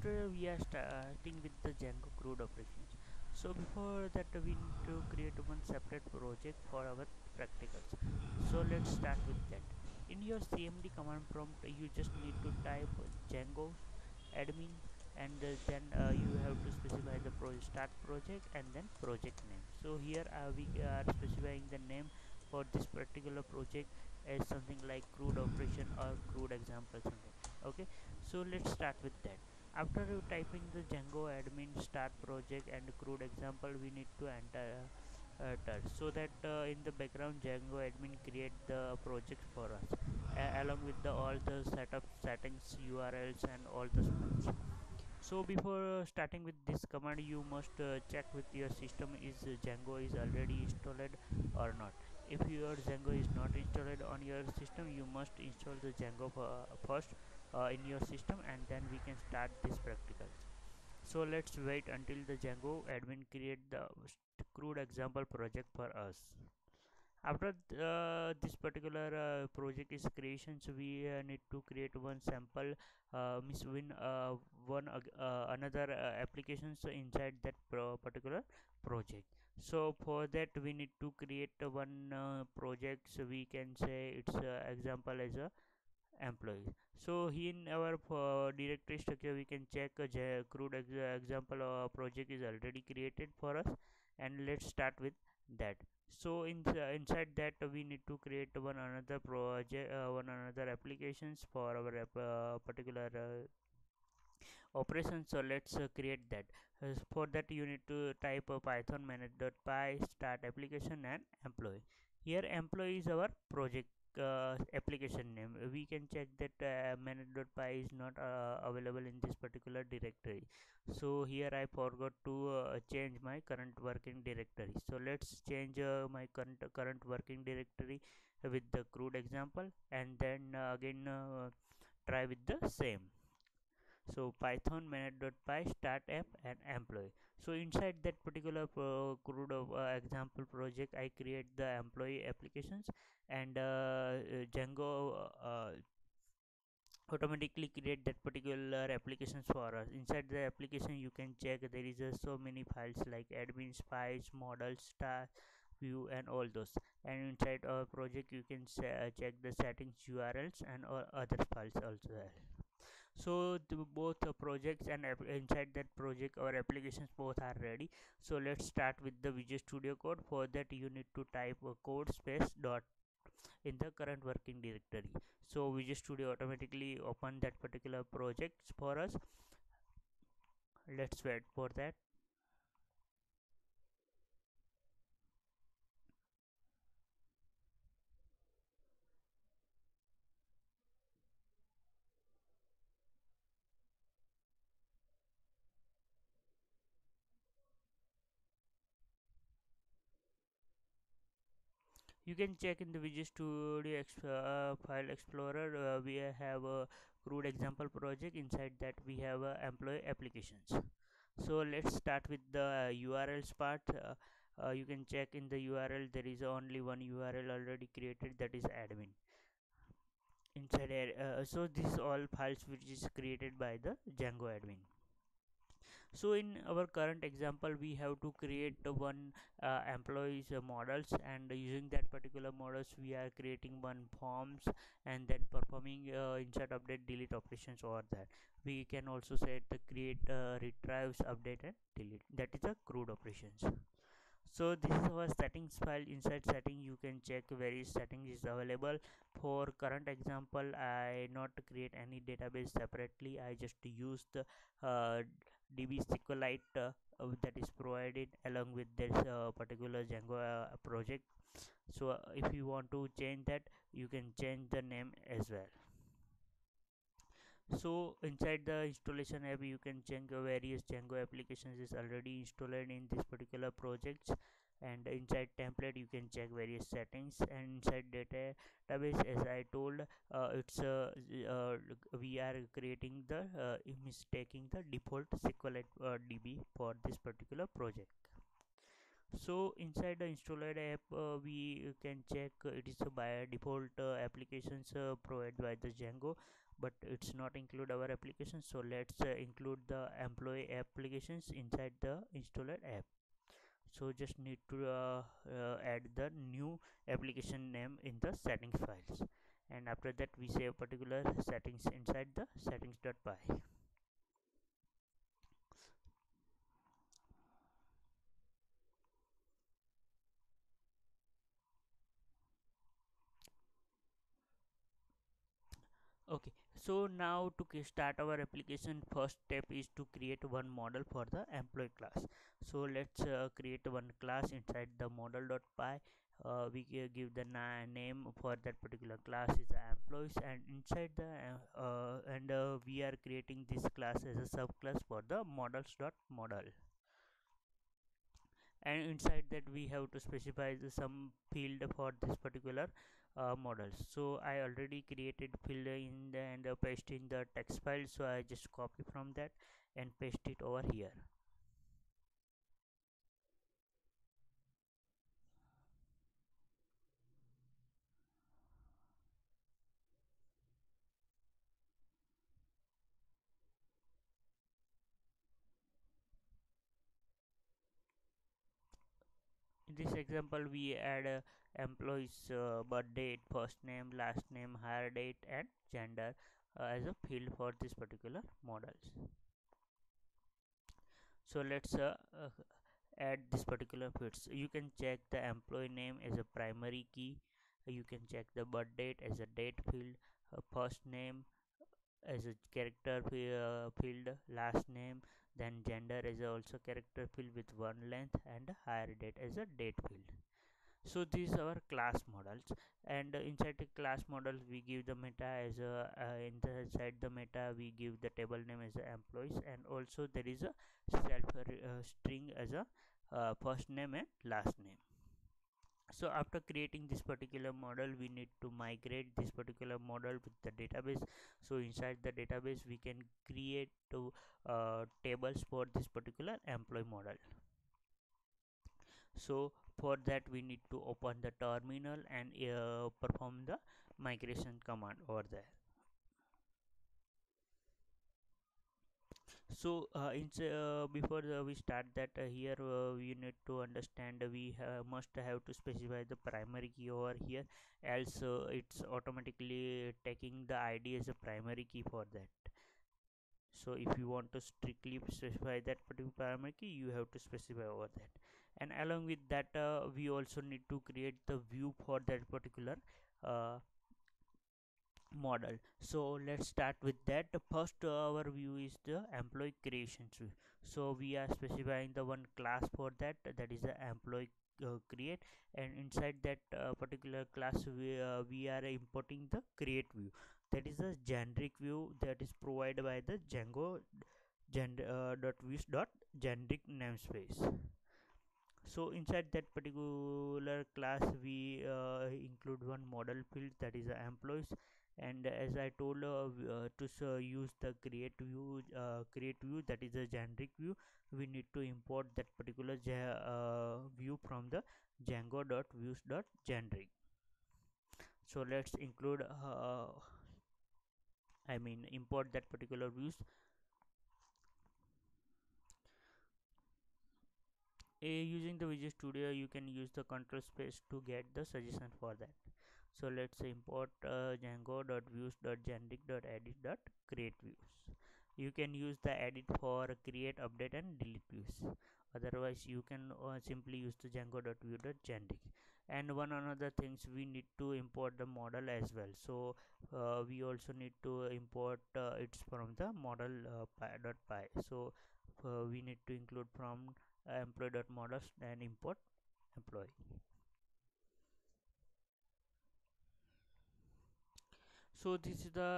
after we are starting with the Django CRUD operations. So before that we need to create one separate project for our practicals. So let's start with that. In your CMD command prompt you just need to type Django admin, and then you have to specify the start project and then project name. So here we are specifying the name for this particular project as something like CRUD operation or CRUD example something. Okay, so let's start with that. After typing the Django admin start project and CRUD example, we need to enter so that in the background Django admin create the project for us along with the all the setup settings, URLs and all the files. So before starting with this command, you must check with your system is Django is already installed or not. If your Django is not installed on your system, you must install the Django first in your system, and then we can start this practicals. So let's wait until the Django admin create the CRUD example project for us. After this particular project is creation, so we need to create one sample miss win one another applications inside that particular project. So for that we need to create one project, so we can say it's example as a employee. So in our directory structure we can check CRUD example project is already created for us, and let's start with that. So inside that we need to create one another project, one another applications for our particular operation. So let's create that. For that you need to type python manage.py start application and employee. Here employee is our project application name. We can check that manage.py is not available in this particular directory. So here I forgot to change my current working directory. So let's change my current working directory with the CRUD example, and then again try with the same. So python manage.py start app and employee. So inside that particular CRUD example project I create the employee applications, and Django automatically create that particular applications for us. Inside the application you can check there is so many files like admin, spice, model, star, view and all those. And inside our project you can check the settings, urls and all other files also. So both projects and inside that project our applications both are ready. So let's start with the Visual Studio Code. For that you need to type code space dot in the current working directory. So Visual Studio automatically open that particular projects for us. Let's wait for that. You can check in the Visual Studio file explorer. We have a CRUD example project. Inside that we have employee applications. So let's start with the URLs part. You can check in the URL there is only one URL already created, that is admin inside so this is all files which is created by the Django admin. So in our current example we have to create one employees models, and using that particular models we are creating one forms and then performing insert update delete operations over that. We can also set the create retrieves update and delete, that is a CRUD operations. So this is our settings file. Inside setting you can check various settings is available. For current example I not create any database separately, I just use the db SQLite that is provided along with this particular Django project. So if you want to change that you can change the name as well. So inside the installation app you can check various Django applications is already installed in this particular projects, and inside template you can check various settings, and inside database as I told it's we are creating the mistaking the default SQLite DB for this particular project. So inside the installer app, we can check it is by default applications provided by the Django, but it's not include our application. So let's include the employee applications inside the installer app. So just need to add the new application name in the settings files, and after that we save particular settings inside the settings.py. Okay, so now to start our application, first step is to create one model for the employee class. So let's create one class inside the model.py. We give the name for that particular class is the employees, and inside the we are creating this class as a subclass for the models.model, and inside that we have to specify some field for this particular models. So I already created field in the and paste in the text file, so I just copy from that and paste it over here. In this example we add employees birth date, first name, last name, hire date and gender as a field for this particular models. So let's add this particular fields. You can check the employee name as a primary key, you can check the birth date as a date field, first name as a character field, last name, then gender as a also character field with one length, and hire date as a date field. So these are our class models, and inside the class models we give the meta as a inside the meta we give the table name as a employees, and also there is a self string as a first name and last name. So after creating this particular model we need to migrate this particular model with the database. So inside the database we can create tables for this particular employee model. So for that we need to open the terminal and perform the migration command over there. So before we start that, here we need to understand we must have to specify the primary key over here, else it's automatically taking the id as a primary key for that. So if you want to strictly specify that particular primary key, you have to specify over that. And along with that, we also need to create the view for that particular uh, model. So let's start with that. First our view is the employee creation view. So we are specifying the one class for that, that is the employee create, and inside that particular class we are importing the create view, that is a generic view that is provided by the Django dot views dot generic namespace. So inside that particular class we include one model field, that is employees, and as I told to use the create view, that is a generic view, we need to import that particular view from the django.views.generic. So let's include I mean import that particular views. Using the Visual Studio you can use the control space to get the suggestion for that. So let's import django.views.generic.edit.create views. You can use the edit for create, update and delete views. Otherwise you can simply use the django.view.generic. And one another things, we need to import the model as well. So we also need to import it's from the model .py. So we need to include from employee.models and import employee. So this is the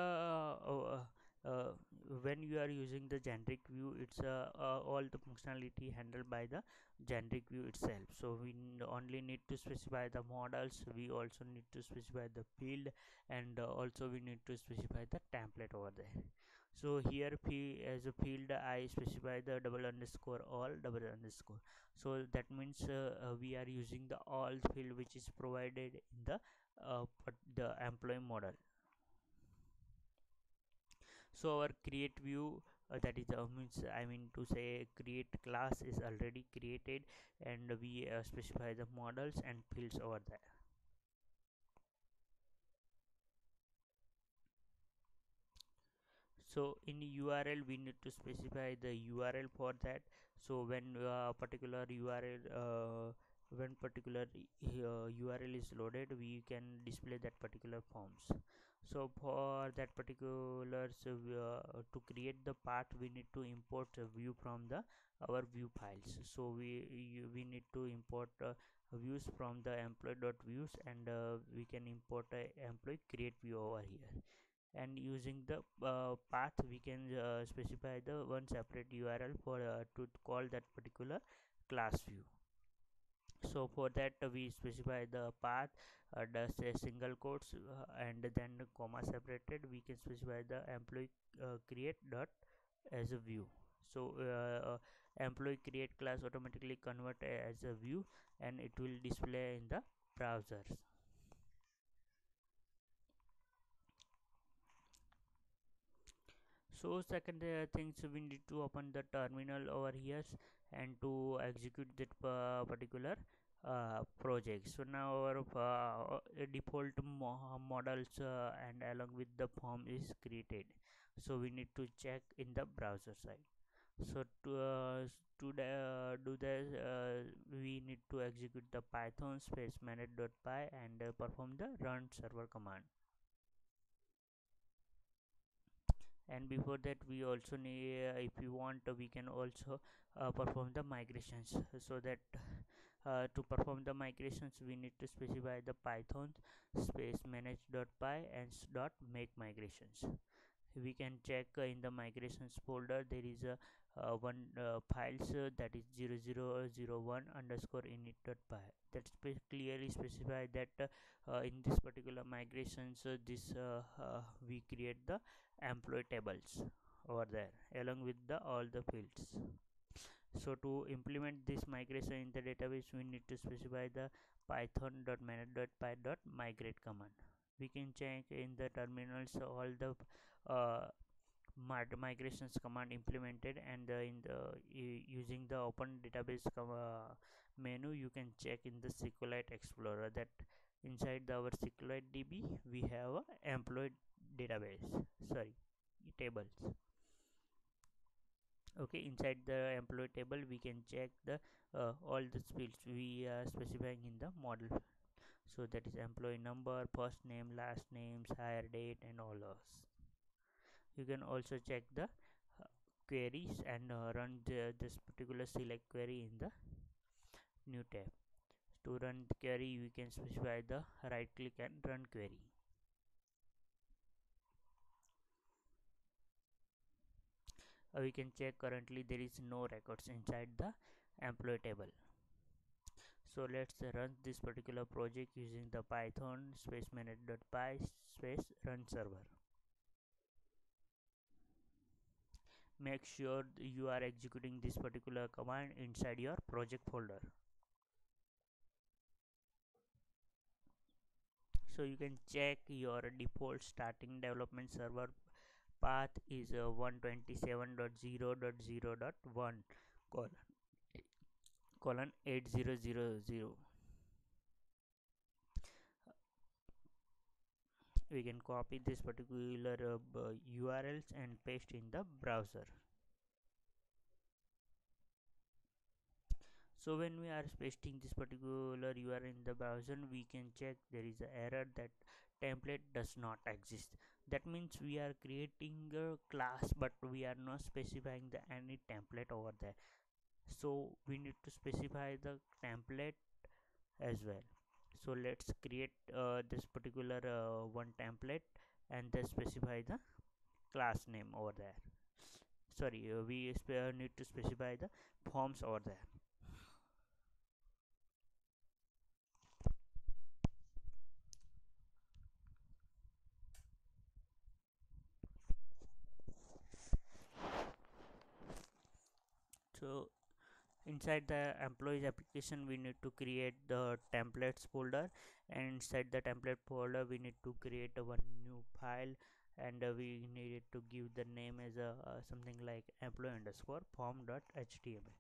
when you are using the generic view, it's all the functionality handled by the generic view itself. So we only need to specify the models, we also need to specify the field, and also we need to specify the template over there. So here as a field I specify the double underscore all double underscore. So that means we are using the all field which is provided in the employee model. So our create view, that is means I mean to say create class is already created, and we specify the models and fields over there. So in URL we need to specify the URL for that. So when particular URL when particular URL is loaded, we can display that particular forms. So for that particular, so to create the path we need to import a view from the our view files. So we need to import views from the employee.views, and we can import a employee create view over here. And using the path we can specify the one separate URL for to call that particular class view. So for that we specify the path, does a single quotes, and then comma separated we can specify the employee create dot as a view. So employee create class automatically convert as a view, and it will display in the browsers. So second things, we need to open the terminal over here and to execute that particular project. So now our default models and along with the form is created. So we need to check in the browser side. So do that, we need to execute the python space manage.py and perform the run server command. And before that we also need, if we want, we can also perform the migrations. So that to perform the migrations we need to specify the python space manage.py and dot make migrations. We can check in the migrations folder there is a one files that is 0001 underscore init.py. That clearly specify that in this particular migrations we create the employee tables over there along with the all the fields. So to implement this migration in the database we need to specify the python.manage.py.migrate command. We can check in the terminals all the uh, migrations command implemented, and in the using the open database menu you can check in the SQLite Explorer that inside our SQLite DB we have a employee database, sorry, tables. Okay, inside the employee table we can check the all the fields we are specifying in the model. So that is employee number, first name, last names, hire date, and all those. You can also check the queries and run this particular select query in the new tab. To run the query we can specify the right click and run query. We can check currently there is no records inside the employee table. So let's run this particular project using the python space manage.py space run server. Make sure you are executing this particular command inside your project folder. So you can check your default starting development server path is 127.0.0.1 colon 8000. We can copy this particular URLs and paste in the browser. So when we are pasting this particular URL in the browser we can check there is an error that template does not exist. That means we are creating a class but we are not specifying the any template over there. So we need to specify the template as well. So let's create this particular one template and then specify the class name over there. Sorry, we need to specify the forms over there. So inside the employees application we need to create the templates folder, and inside the template folder we need to create one new file, and we needed to give the name as a something like employee underscore form.html.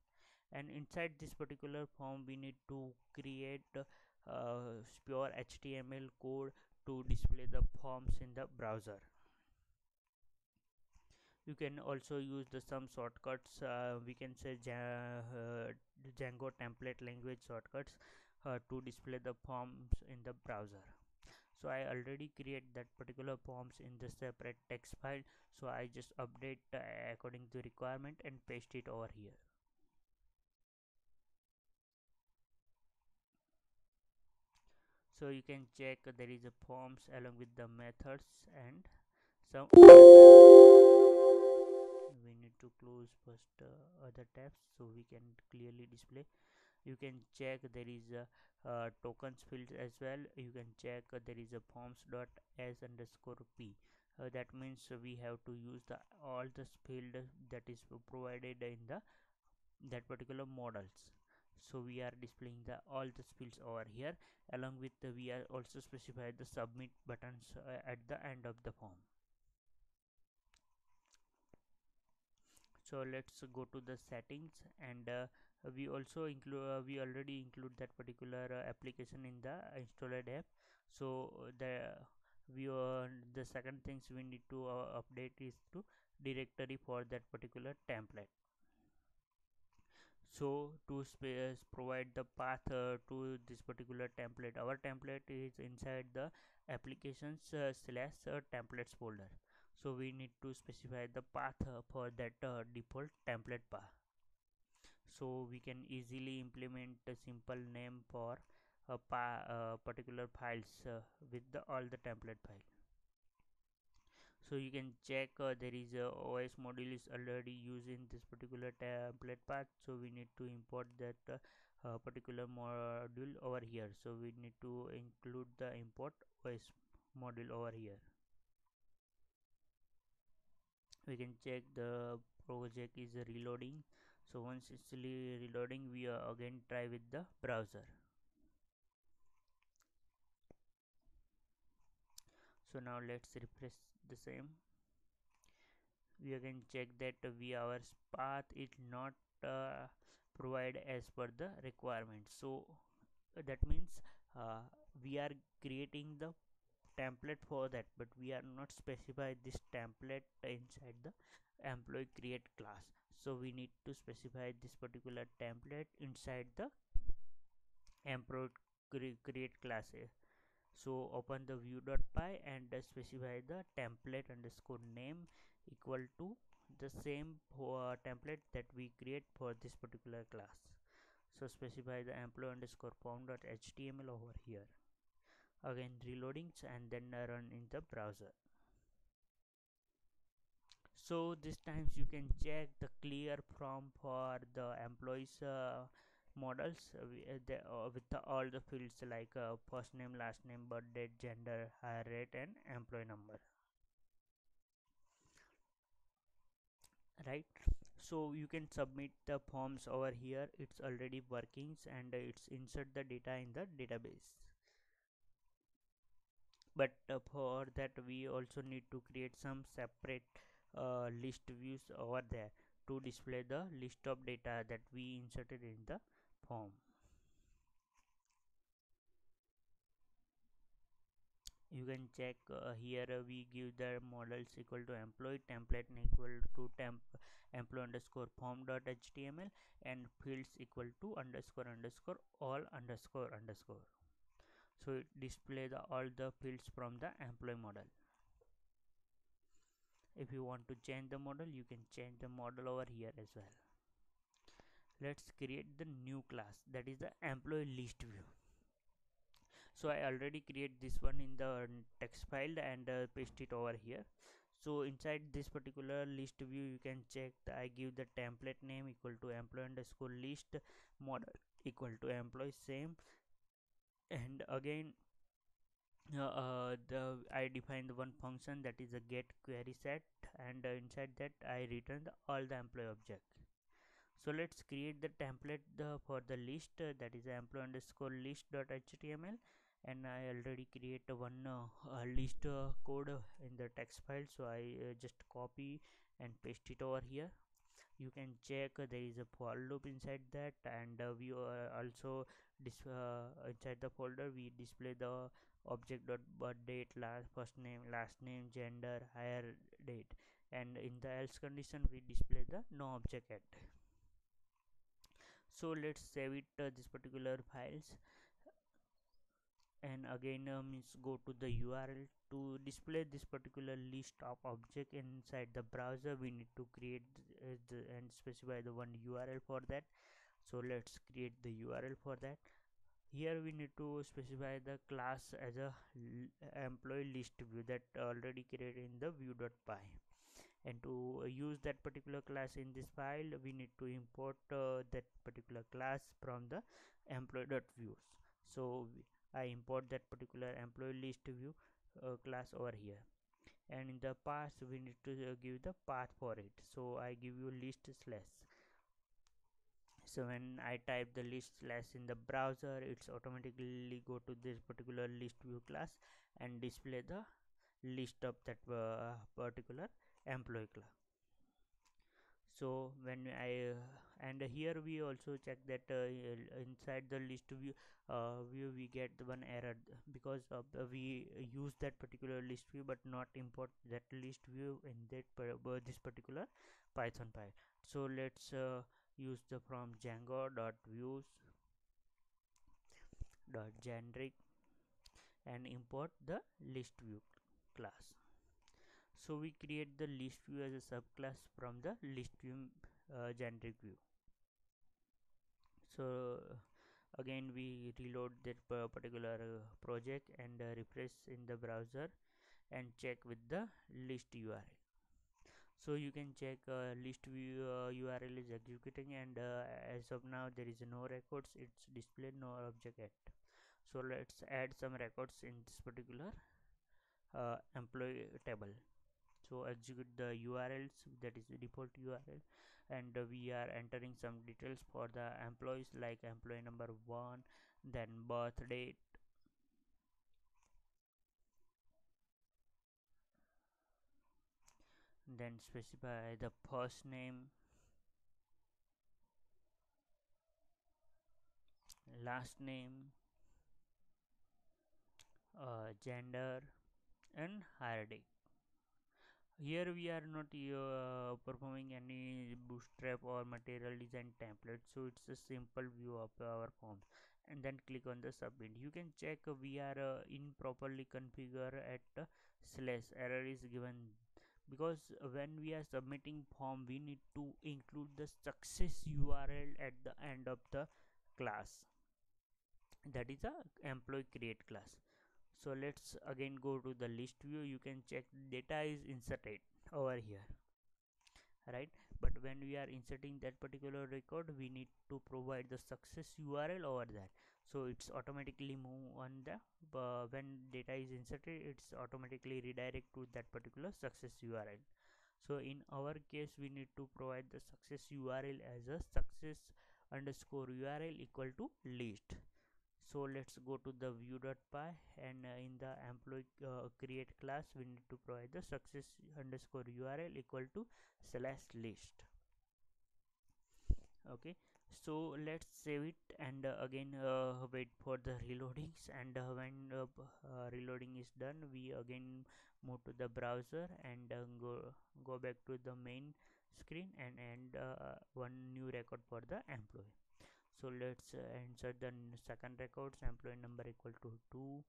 And inside this particular form we need to create pure html code to display the forms in the browser. You can also use the some shortcuts, we can say Django template language shortcuts to display the forms in the browser. So I already create that particular forms in the separate text file, so I just update according to requirement and paste it over here. So you can check there is a forms along with the methods and some other parameters. We need to close first other tabs so we can clearly display. You can check there is a tokens field as well. You can check there is a forms dot as underscore p. That means we have to use the all the field that is provided in the that particular models. So we are displaying the all the fields over here. Along with we are also specify the submit buttons at the end of the form. So let's go to the settings, and we also include we already include that particular application in the installed app. So the second things we need to update is to directory for that particular template. So to provide the path to this particular template, our template is inside the applications slash templates folder. So we need to specify the path for that default template path, so we can easily implement a simple name for particular files with all the template file. So you can check there is a OS module is already used in this particular template path, so we need to import that particular module over here. So we need to include the import OS module over here. We can check the project is reloading. So once it's reloading, we again try with the browser. So now let's refresh the same. We again check that our path is not provide as per the requirement. So that means uh, we are creating the template for that, but we are not specify this template inside the employee create class. So we need to specify this particular template inside the employee create class. So open the view.py and specify the template underscore name equal to the same template that we create for this particular class. So specify the employee underscore form.html over here. Again reloading and then run in the browser. So this times you can check the clear from for the employees models with all the fields like first name, last name, birth date, gender, hire rate, and employee number, right? So you can submit the forms over here. It's already workings, and it's insert the data in the database. But for that we also need to create some separate list views over there to display the list of data that we inserted in the form. You can check here we give the models equal to employee template equal to employee underscore form dot html, and fields equal to underscore underscore all underscore underscore. So it display the all the fields from the employee model. If you want to change the model, you can change the model over here as well. Let's create the new class, that is the employee list view. So I already create this one in the text file and paste it over here. So inside this particular list view you can check I give the template name equal to employee underscore list, model equal to employee same, and again I define the one function that is a get query set, and inside that I return all the employee object. So let's create the template for the list, that is employee underscore list.html, and I already create one list code in the text file, so I just copy and paste it over here. You can check there is a for loop inside that, and we also inside the folder we display the object dot birth date, last first name, last name, gender, hire date, and in the else condition we display the no object at. So let's save it this particular files, and again means go to the URL to display this particular list of object inside the browser. We need to create and specify the one URL for that. So let's create the URL for that. Here we need to specify the class as a employee list view that already created in the view.py, and to use that particular class in this file we need to import that particular class from the employee.views. So I import that particular employee list view class over here, and in the path we need to give the path for it. So I give you list slash. So when I type the list slash in the browser, it's automatically go to this particular list view class and display the list of that particular employee class. So when I and here we also check that inside the list view we get one error, because of we use that particular list view but not import that list view in that this particular Python file. So let's use the from Django dot views dot generic and import the list view class. So we create the list view as a subclass from the list view generic view. So again we reload that particular project and refresh in the browser and check with the list URL. So you can check list view URL is executing, and as of now there is no records, it's displayed no object yet. So let's add some records in this particular employee table. So execute the URLs, that is the default URL, and we are entering some details for the employees like employee number 1, then birth date, then specify the first name, last name, gender, and hire date. Here we are not performing any bootstrap or material design template, so it's a simple view of our form, and then click on the submit. You can check we are improperly configured at slash error is given, because when we are submitting form we need to include the success URL at the end of the class, that is a employee create class. So let's again go to the list view. You can check data is inserted over here, right? But when we are inserting that particular record we need to provide the success URL over that, so it's automatically move on the when data is inserted it's automatically redirect to that particular success URL. So in our case we need to provide the success URL as a success underscore URL equal to list. So let's go to the view.py, and in the employee create class we need to provide the success underscore URL equal to slash list. Okay, so let's save it, and again wait for the reloadings, and when reloading is done we again move to the browser and go back to the main screen and one new record for the employee. So let's insert the second records, employee number equal to 2,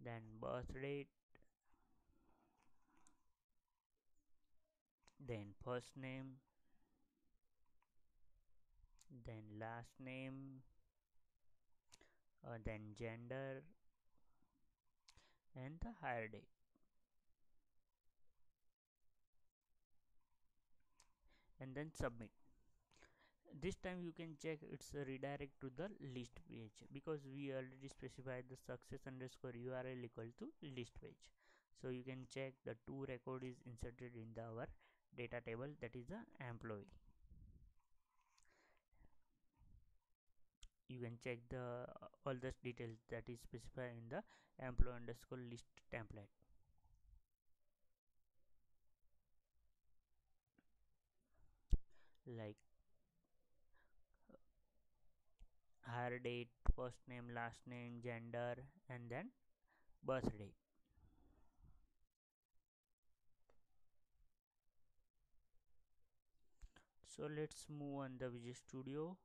then birth date, then first name, then last name, then gender, and the hire date, and then submit. This time you can check it's a redirect to the list page, because we already specified the success underscore URL equal to list page. So you can check the two record is inserted in the our data table, that is the employee. you can check the all the details that is specified in the employee underscore list template, like hire date, first name, last name, gender, and then birth date. So let's move on the Visual Studio.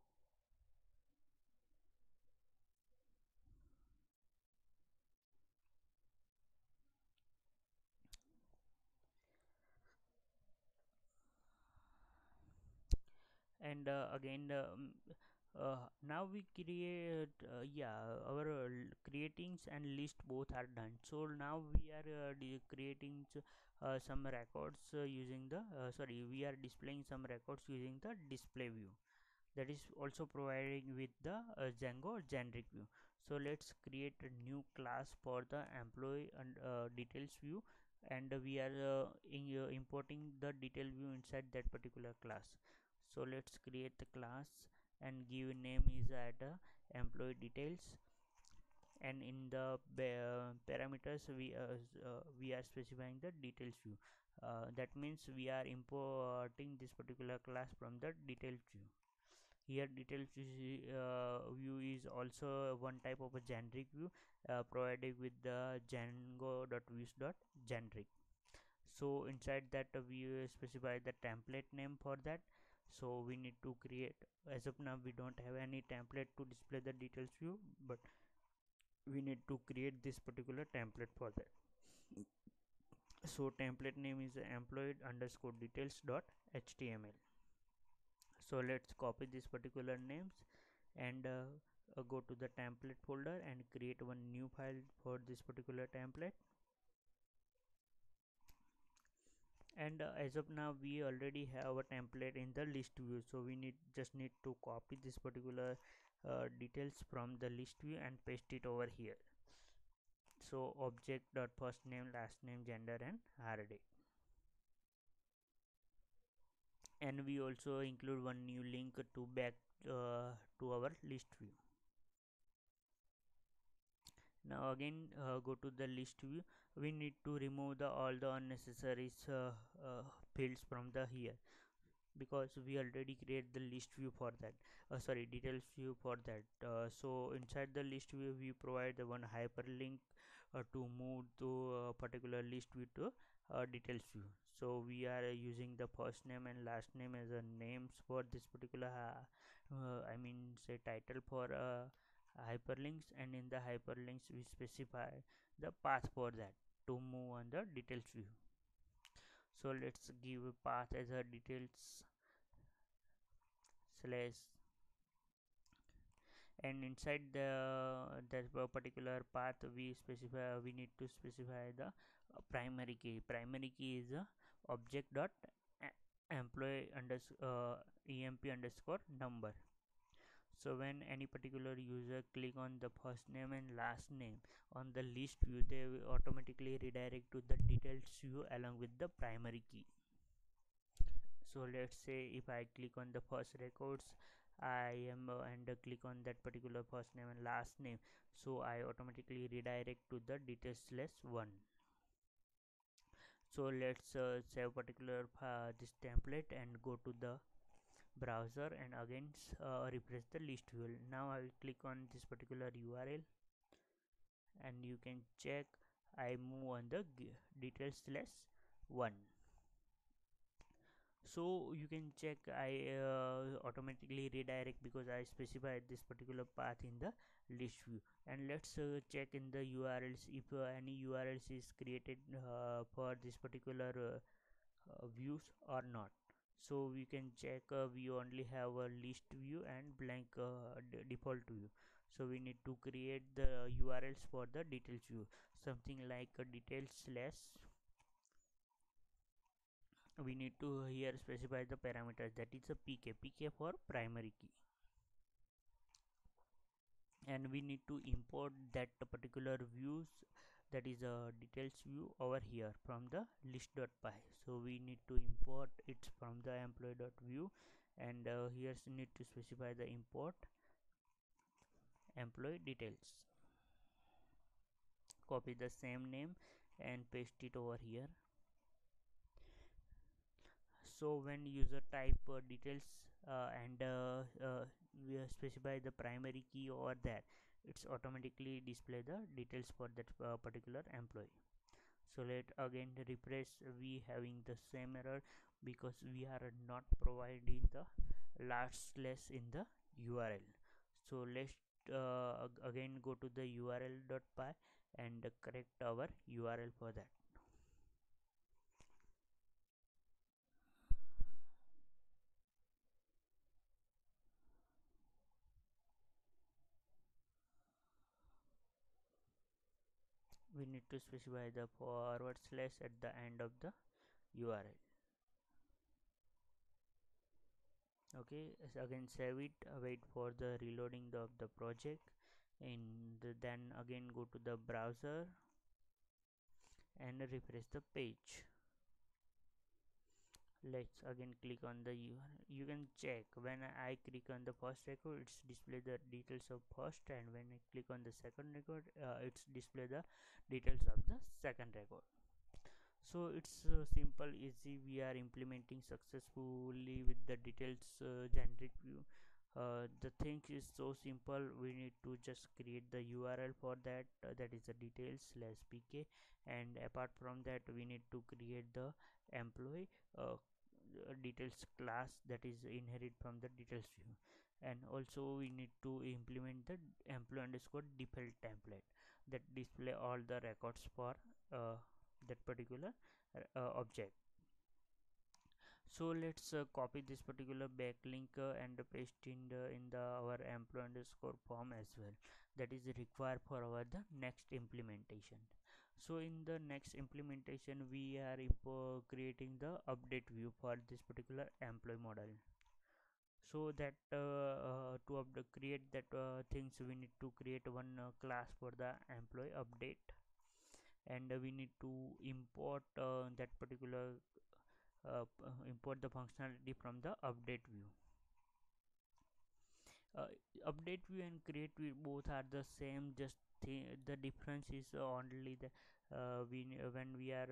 And again now we create our creatings and list both are done. So now we are creating some records using the sorry we are displaying some records using the display view, that is also providing with the Django generic view. So let's create a new class for the employee and details view, and we are importing the detail view inside that particular class. So let's create the class and give name is at employee details, and in the parameters we are specifying the details view. That means we are importing this particular class from the details view. Here details view is also one type of a generic view provided with the django.views.generic. So inside that we specify the template name for that. So we need to create, as of now we don't have any template to display the details view, but we need to create this particular template for that. So template name is employee underscore details dot html. So let's copy this particular names and go to the template folder and create one new file for this particular template. And as of now we already have a template in the list view, so we need to copy this particular details from the list view and paste it over here. So object dot first name, last name, gender, and hire date. And we also include one new link to back to our list view. Now again go to the list view. We need to remove the all the unnecessary fields from the here, because we already create the list view for that, sorry details view for that. So inside the list view we provide the one hyperlink to move to a particular list view to details view. So we are using the first name and last name as a names for this particular I mean say title for hyperlinks, and in the hyperlinks we specify the path for that to move on the details view. So let's give a path as a details slash, and inside the that particular path we need to specify the primary key. Primary key is a object dot employee emp underscore number. So when any particular user click on the first name and last name on the list view, they will automatically redirect to the details view along with the primary key. So let's say if I click on the first records, I am and click on that particular first name and last name, so I automatically redirect to the details slash 1. So let's save particular this template and go to the browser and again refresh the list view. Now I will click on this particular URL and you can check I move on the details slash 1. So you can check I automatically redirect because I specified this particular path in the list view. And let's check in the URLs if any URLs is created for this particular views or not. So we can check we only have a list view and blank default view. So we need to create the URLs for the details view, something like a details slash. We need to here specify the parameters, that is a pk for primary key, and we need to import that particular views, that is a details view over here from the list.py. So we need to import it from the employee.view, and here need to specify the import employee details. Copy the same name and paste it over here. So when user type details and we specify the primary key over there, it's automatically display the details for that particular employee. So let again refresh, we having the same error because we are not providing the last slash in the URL. So let's again go to the url.py and correct our URL for that. We need to specify the forward slash at the end of the URL. Okay, so again save it, wait for the reloading of the project, and then again go to the browser and refresh the page. Let's again click on the URL. You can check when I click on the first record, it's display the details of first, and when I click on the second record, it's display the details of the second record. So it's simple, easy. We are implementing successfully with the details generic view. The thing is so simple. We need to just create the URL for that, that is the details slash pk, and apart from that we need to create the employee details class that is inherit from the details view, and also we need to implement the employee underscore default template that display all the records for that particular object. So let's copy this particular backlink and paste in the our employee underscore form as well, that is required for our the next implementation. So in the next implementation we are creating the update view for this particular employee model. So that to create that things, we need to create one class for the employee update, and we need to import that particular import the functionality from the update view. uh, Update view and create view both are the same, just the difference is only the when we are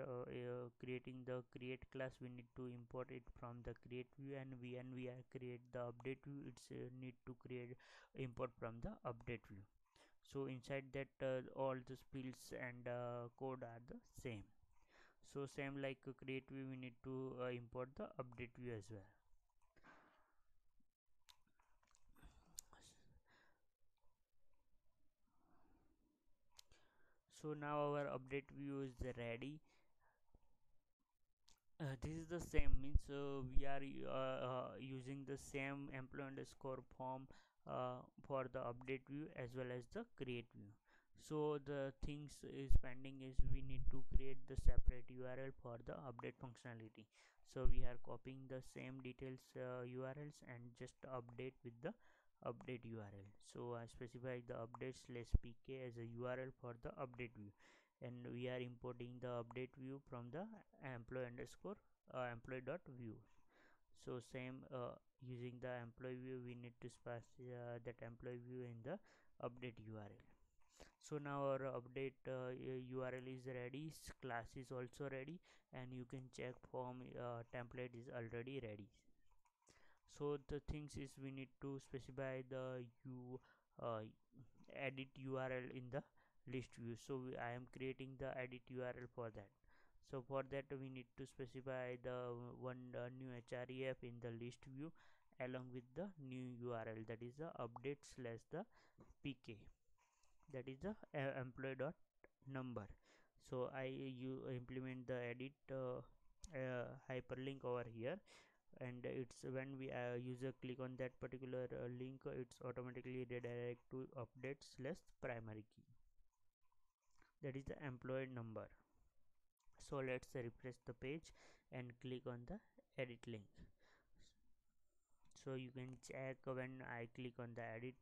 creating the create class, we need to import it from the create view, and when we are create the update view, it's need to create import from the update view. So inside that all the fields and code are the same. So same like create view, we need to import the update view as well. So now our update view is ready. This is the same, means we are using the same employee underscore form for the update view as well as the create view. So the things is pending is we need to create the separate URL for the update functionality. So we are copying the same details URLs and just update with the update URL. So I specify the update slash pk as a URL for the update view, and we are importing the update view from the employee underscore employee dot view. So same using the employee view, we need to specify that employee view in the update URL. So now our update URL is ready, class is also ready, and you can check form template is already ready. So the things is we need to specify the uh, edit URL in the list view. So I am creating the edit URL for that. So for that we need to specify the one new href in the list view along with the new URL, that is the update slash the pk, that is the employee dot number. So you implement the edit hyperlink over here, and it's when we user click on that particular link, it's automatically redirect to update slash primary key, that is the employee number. So let's refresh the page and click on the edit link. So you can check when I click on the edit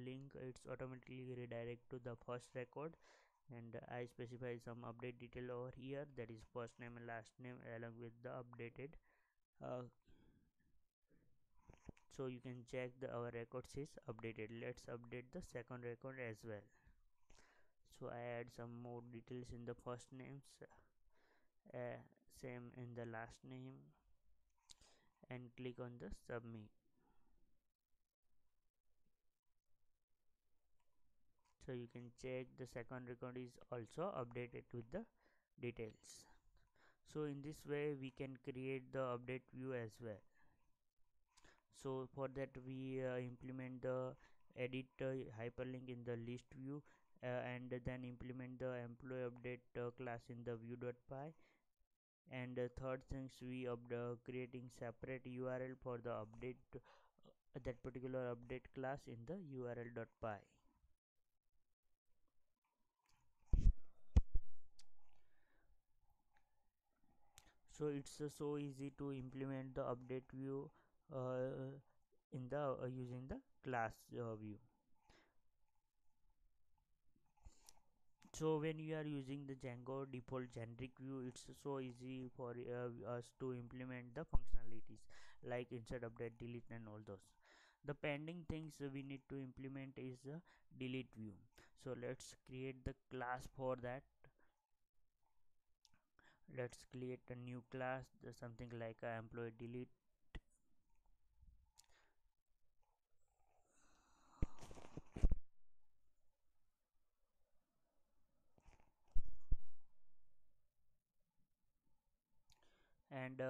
link, it's automatically redirect to the first record, and I specify some update detail over here, that is first name and last name along with the updated. So you can check our records is updated. Let's update the second record as well. So I add some more details in the first names, uh, same in the last name, and click on the submit. So you can check the second record is also updated with the details. So in this way we can create the update view as well. So for that we implement the edit hyperlink in the list view, and then implement the employee update class in the view.py. And third things, we creating separate URL for the update, that particular update class in the url.py. So it's so easy to implement the update view in the using the class view. So when you are using the Django default generic view, it's so easy for us to implement the functionalities like insert, update, delete, and all those. The pending things we need to implement is the delete view. So let's create the class for that. Let's create a new class, something like employee delete. And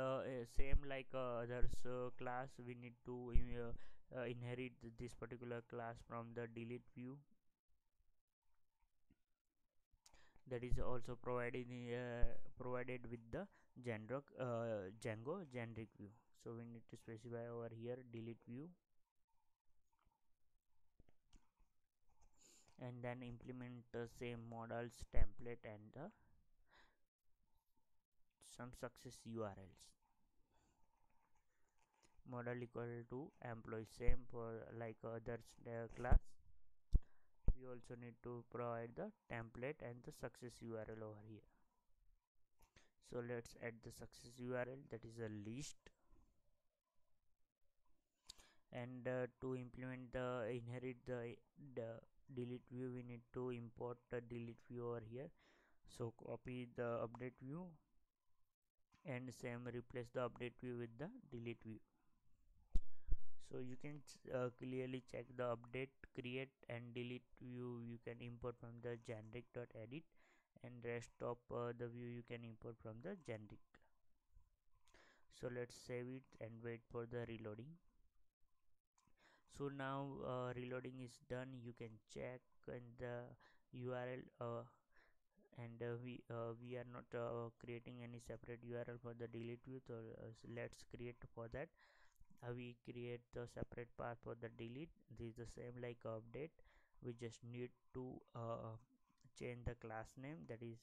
same like others class, we need to inherit this particular class from the delete view, that is also provided with the Django generic view. So we need to specify over here delete view, and then implement the same models template and some success URLs. Model equal to employee, same for like others class. We also need to provide the template and the success URL over here. So let's add the success URL, that is a list. And to implement the inherit the delete view, we need to import the delete view over here. So copy the update view, and same replace the update view with the delete view. So you can clearly check the update, create, and delete view you can import from the generic.edit, and rest of the view you can import from the generic. So let's save it and wait for the reloading. So now reloading is done. You can check in the URL, and we are not creating any separate URL for the delete view. So let's create for that. We create the separate path for the delete. This is the same like update. We just need to change the class name, that is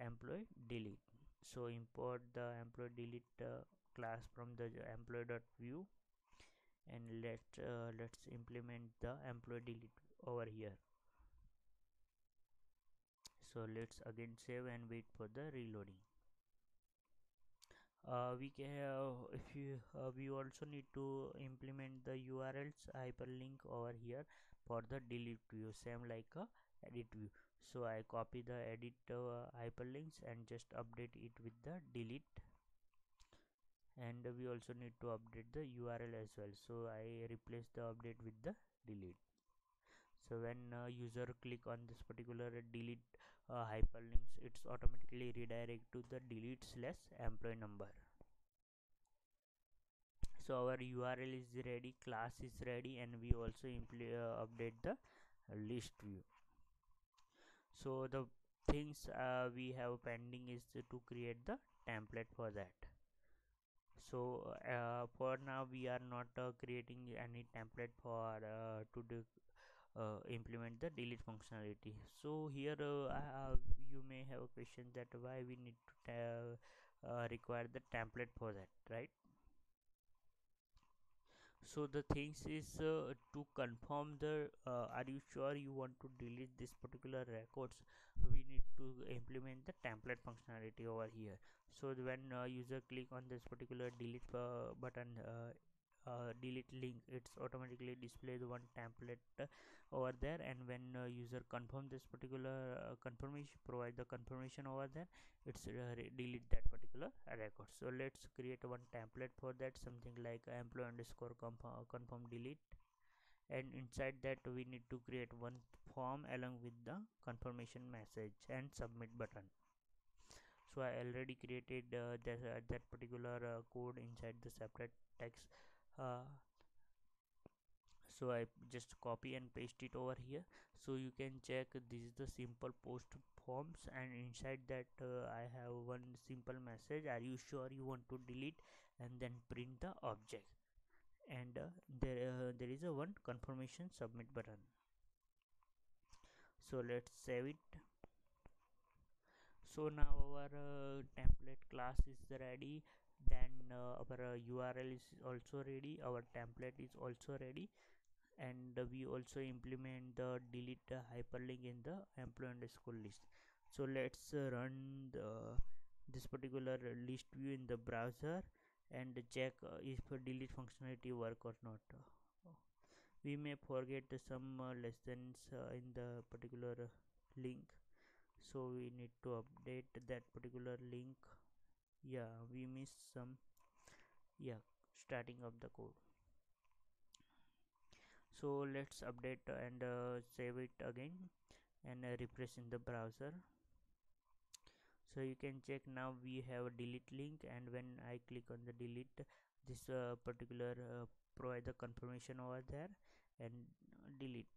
employee delete. So import the employee delete class from the employee.view, and let's implement the employee delete over here. So let's again save and wait for the reloading. We can if you we also need to implement the URLs hyperlink over here for the delete view, same like a edit view. So I copy the edit hyperlinks and just update it with the delete, and we also need to update the URL as well. So I replace the update with the delete. So when user click on this particular delete hyperlinks, it's automatically redirect to the delete slash employee number. So our URL is ready, class is ready, and we also update the list view. So the things we have pending is to create the template for that. So for now we are not creating any template for to do implement the delete functionality. So here you may have a question that why we need to require the template for that, right? So the things is to confirm the are you sure you want to delete this particular records, we need to implement the template functionality over here. So when user click on this particular delete button delete link, it's automatically display the one template over there, and when user confirm this particular confirmation, provide the confirmation over there, it's delete that particular record. So let's create one template for that, something like employee underscore confirm delete, and inside that we need to create one form along with the confirmation message and submit button. So I already created that particular code inside the separate text, uh, so I just copy and paste it over here. So you can check, this is the simple post forms, and inside that I have one simple message, are you sure you want to delete, and then print the object, and there is a one confirmation submit button. So let's save it. So now our template class is ready, then our URL is also ready, our template is also ready, and we also implement the delete hyperlink in the employee underscore list. So let's run this particular list view in the browser and check if delete functionality work or not. We may forget some lessons in the particular link, so we need to update that particular link. Yeah, we missed some, yeah, starting of the code. So let's update and save it again, and refresh in the browser. So you can check, now we have a delete link, and when I click on the delete, this particular provide the confirmation over there and delete,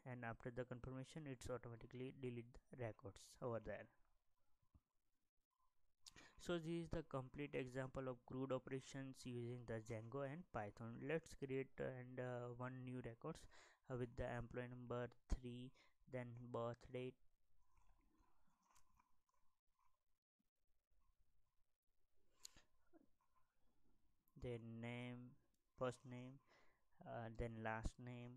and after the confirmation it's automatically delete the records over there. So this is the complete example of CRUD operations using the Django and Python. Let's create and one new records with the employee number 3, then birth date, then name, first name, then last name,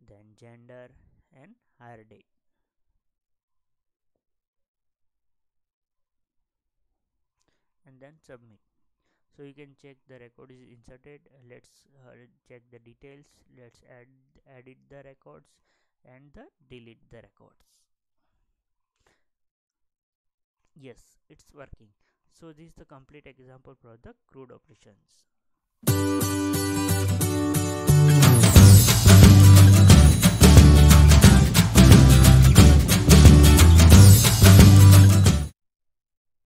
then gender, and hire date, and then submit. So you can check the record is inserted. Let's check the details. Let's edit the records and delete the records. Yes, it's working. So this is the complete example for the CRUD operations.